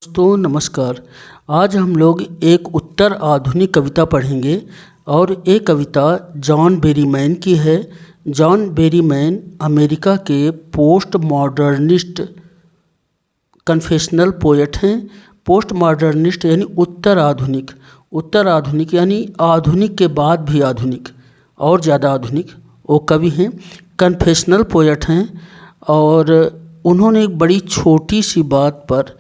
दोस्तों नमस्कार। आज हम लोग एक उत्तर आधुनिक कविता पढ़ेंगे और ये कविता जॉन बेरीमैन की है। जॉन बेरीमैन अमेरिका के पोस्ट मॉडर्निस्ट कन्फेशनल पोएट हैं। पोस्ट मॉडर्निस्ट यानी उत्तर आधुनिक यानी आधुनिक के बाद भी आधुनिक और ज़्यादा आधुनिक वो कवि हैं, कन्फेशनल पोएट हैं। और उन्होंने एक बड़ी छोटी सी बात पर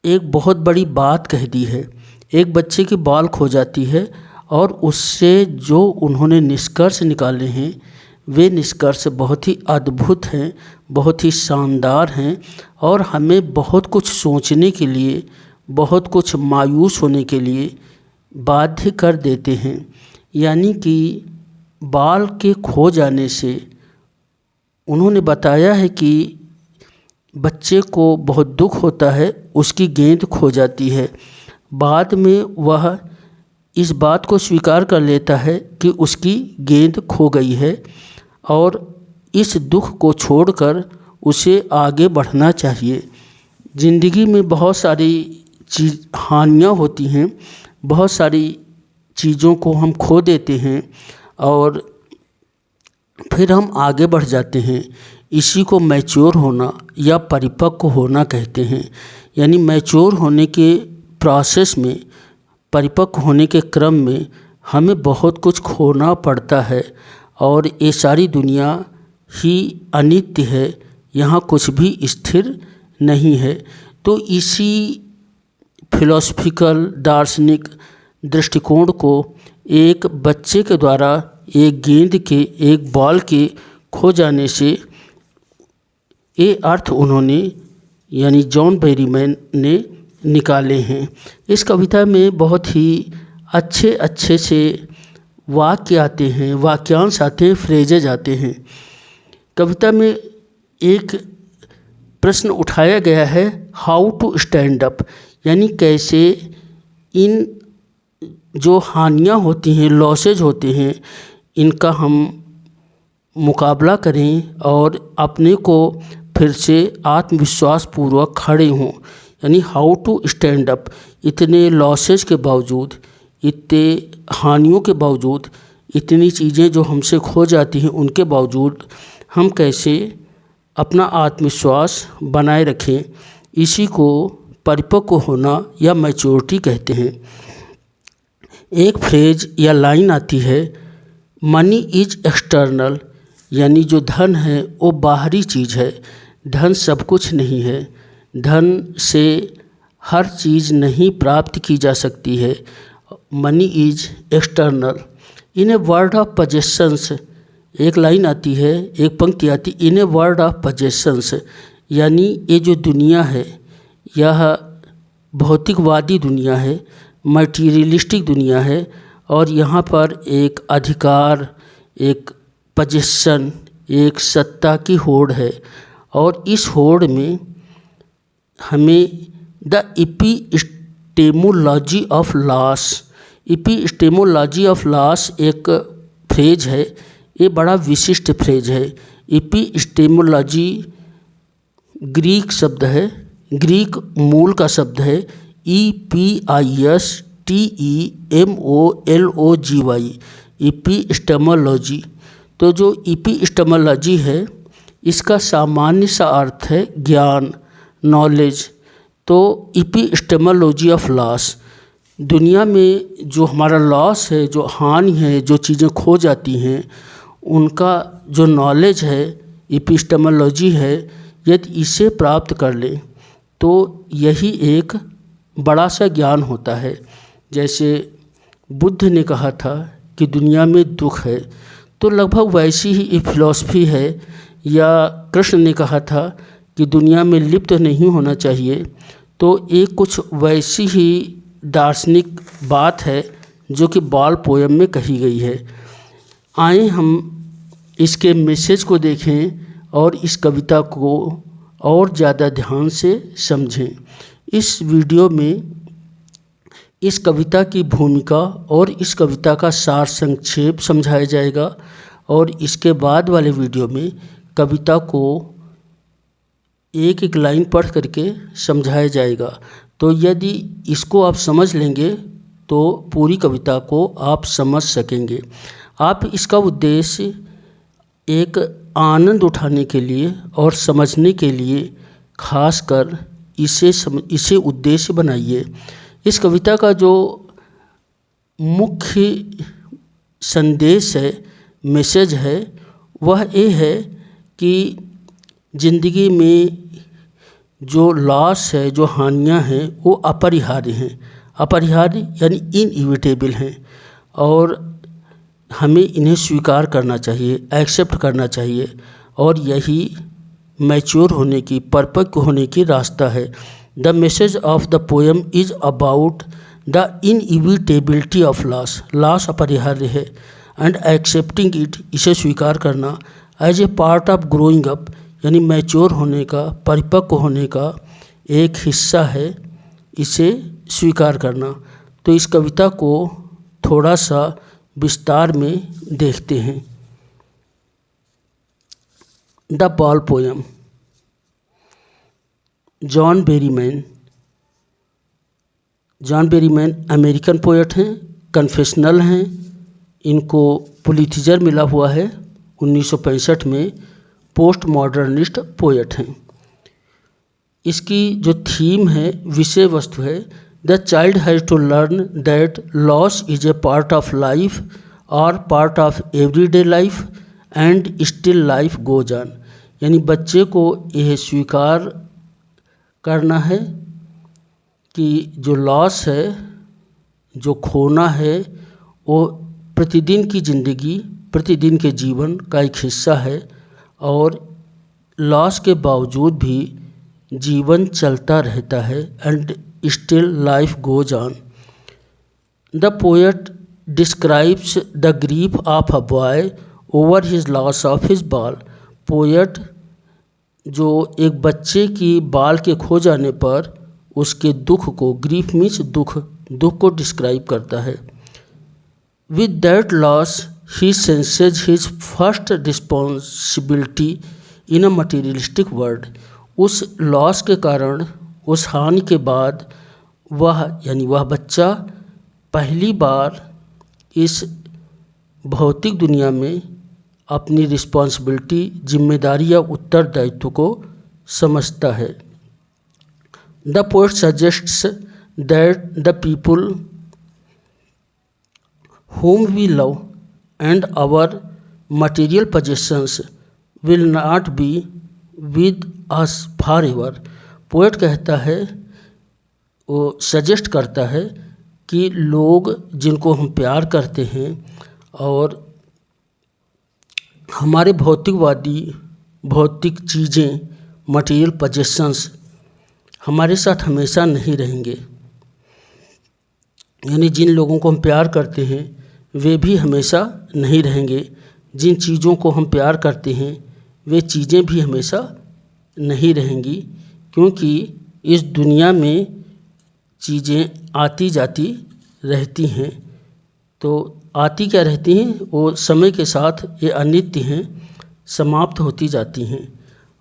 एक बहुत बड़ी बात कह दी है। एक बच्चे की बाल खो जाती है और उससे जो उन्होंने निष्कर्ष निकाले हैं वे निष्कर्ष बहुत ही अद्भुत हैं, बहुत ही शानदार हैं और हमें बहुत कुछ सोचने के लिए, बहुत कुछ मायूस होने के लिए बाध्य कर देते हैं। यानी कि बाल के खो जाने से उन्होंने बताया है कि बच्चे को बहुत दुख होता है, उसकी गेंद खो जाती है। बाद में वह इस बात को स्वीकार कर लेता है कि उसकी गेंद खो गई है और इस दुख को छोड़कर उसे आगे बढ़ना चाहिए। ज़िंदगी में बहुत सारी हानियाँ होती हैं, बहुत सारी चीज़ों को हम खो देते हैं और फिर हम आगे बढ़ जाते हैं। इसी को मैच्योर होना या परिपक्व होना कहते हैं। यानी मैच्योर होने के प्रोसेस में, परिपक्व होने के क्रम में हमें बहुत कुछ खोना पड़ता है और ये सारी दुनिया ही अनित्य है, यहाँ कुछ भी स्थिर नहीं है। तो इसी फिलॉसफिकल दार्शनिक दृष्टिकोण को एक बच्चे के द्वारा एक गेंद के, एक बॉल के खो जाने से ये अर्थ उन्होंने यानी जॉन बेरीमैन ने निकाले हैं। इस कविता में बहुत ही अच्छे से वाक्य आते हैं, वाक्यांश आते हैं, फ्रेजेज आते हैं। कविता में एक प्रश्न उठाया गया है, हाउ टू स्टैंड अप, यानी कैसे इन जो हानियाँ होती हैं, लॉसेज होते हैं, इनका हम मुकाबला करें और अपने को फिर से आत्मविश्वास पूर्वक खड़े हों। यानी हाउ टू स्टैंड अप, इतने लॉसेज के बावजूद, इतने हानियों के बावजूद, इतनी चीज़ें जो हमसे खो जाती हैं उनके बावजूद हम कैसे अपना आत्मविश्वास बनाए रखें। इसी को परिपक्व होना या मैच्योरिटी कहते हैं। एक फ्रेज या लाइन आती है, मनी इज एक्सटर्नल, यानी जो धन है वो बाहरी चीज़ है, धन सब कुछ नहीं है। धन से हर चीज़ नहीं प्राप्त की जा सकती है। Money is external. In a world of possessions, एक लाइन आती है, एक पंक्ति आती, in a world of possessions, यानी ये जो दुनिया है यह भौतिकवादी दुनिया है, मटीरियलिस्टिक दुनिया है और यहाँ पर एक अधिकार, एक पोजीशन, एक सत्ता की होड़ है और इस होड़ में हमें the epistemology of loss, epistemology of loss एक फ्रेज है, ये बड़ा विशिष्ट फ्रेज है। एपिस्टेमोलॉजी ग्रीक शब्द है, ग्रीक मूल का शब्द है, EPISTEMOLOGY, एपिस्टेमोलॉजी। तो जो एपिस्टेमोलॉजी है इसका सामान्य सा अर्थ है ज्ञान, नॉलेज। तो एपिस्टेमोलॉजी ऑफ लॉस, दुनिया में जो हमारा लॉस है, जो हानि है, जो चीज़ें खो जाती हैं, उनका जो नॉलेज है, एपिस्टेमोलॉजी है, यदि इसे प्राप्त कर लें तो यही एक बड़ा सा ज्ञान होता है। जैसे बुद्ध ने कहा था कि दुनिया में दुख है, तो लगभग वैसी ही एक फिलॉसफी है। या कृष्ण ने कहा था कि दुनिया में लिप्त नहीं होना चाहिए, तो एक कुछ वैसी ही दार्शनिक बात है जो कि बाल पोयम में कही गई है। आए हम इसके मैसेज को देखें और इस कविता को और ज़्यादा ध्यान से समझें। इस वीडियो में इस कविता की भूमिका और इस कविता का सार संक्षेप समझाया जाएगा और इसके बाद वाले वीडियो में कविता को एक एक लाइन पढ़ करके समझाया जाएगा। तो यदि इसको आप समझ लेंगे तो पूरी कविता को आप समझ सकेंगे। आप इसका उद्देश्य एक आनंद उठाने के लिए और समझने के लिए खासकर इसे उद्देश्य बनाइए। इस कविता का जो मुख्य संदेश है, मैसेज है, वह ये है कि ज़िंदगी में जो लॉस है, जो हानियाँ हैं, वो अपरिहार्य हैं। अपरिहार्य यानी इनइविटेबल हैं और हमें इन्हें स्वीकार करना चाहिए, एक्सेप्ट करना चाहिए और यही मैच्योर होने की, परिपक्व होने की रास्ता है। The message of the poem is about the inevitability of loss. Loss अपरिहार्य है एंड एक्सेप्टिंग इट, इसे स्वीकार करना, as a part of growing up यानी मैच्योर होने का, परिपक्व होने का एक हिस्सा है, इसे स्वीकार करना। तो इस कविता को थोड़ा सा विस्तार में देखते हैं। The ball poem. John Berryman American poet हैं, कन्फेशनल हैं। इनको पुलित्ज़र मिला हुआ है 1965 में। पोस्ट मॉडर्निस्ट पोएट हैं। इसकी जो थीम है, विषय वस्तु है, the child has to learn that loss is a part of life और part of everyday life and still life goes on. यानी बच्चे को यह स्वीकार करना है कि जो लॉस है, जो खोना है, वो प्रतिदिन की ज़िंदगी, प्रतिदिन के जीवन का एक हिस्सा है और लॉस के बावजूद भी जीवन चलता रहता है and still life goes on. The poet describes the grief of a boy over his loss of his ball. Poet जो एक बच्चे की बाल के खो जाने पर उसके दुख को, ग्रीफ मीन्स दुख को डिस्क्राइब करता है। With that loss he senses his first responsibility in a materialistic world. उस लॉस के कारण, उस हानि के बाद वह बच्चा पहली बार इस भौतिक दुनिया में अपनी रिस्पॉन्सिबिलिटी, जिम्मेदारी या उत्तरदायित्व को समझता है। The poet suggests that the people whom we love and our material possessions will not be with us forever। Poet कहता है, वो सजेस्ट करता है कि लोग जिनको हम प्यार करते हैं और हमारे भौतिक चीज़ें, मटेरियल पोजेशंस हमारे साथ हमेशा नहीं रहेंगे। यानी जिन लोगों को हम प्यार करते हैं वे भी हमेशा नहीं रहेंगे। जिन चीज़ों को हम प्यार करते हैं वे चीज़ें भी हमेशा नहीं रहेंगी, क्योंकि इस दुनिया में चीज़ें आती जाती रहती हैं। तो आती क्या रहती हैं, वो समय के साथ ये अनित्य हैं, समाप्त होती जाती हैं।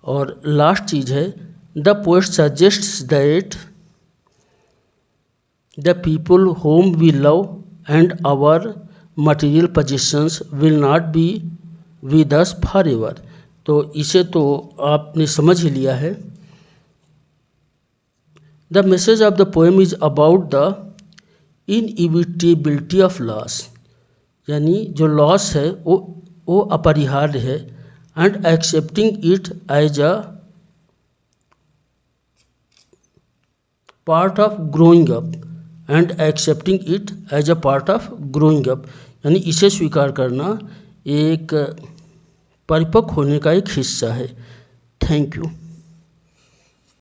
और लास्ट चीज़ है, the poet suggests that the people whom we love and our material possessions will not be with us forever. तो इसे तो आपने समझ ही लिया है। The message of the poem is about the inevitability of loss. यानी जो लॉस है वो अपरिहार्य है and accepting it as a part of growing up यानी इसे स्वीकार करना एक परिपक्व होने का एक हिस्सा है। Thank you.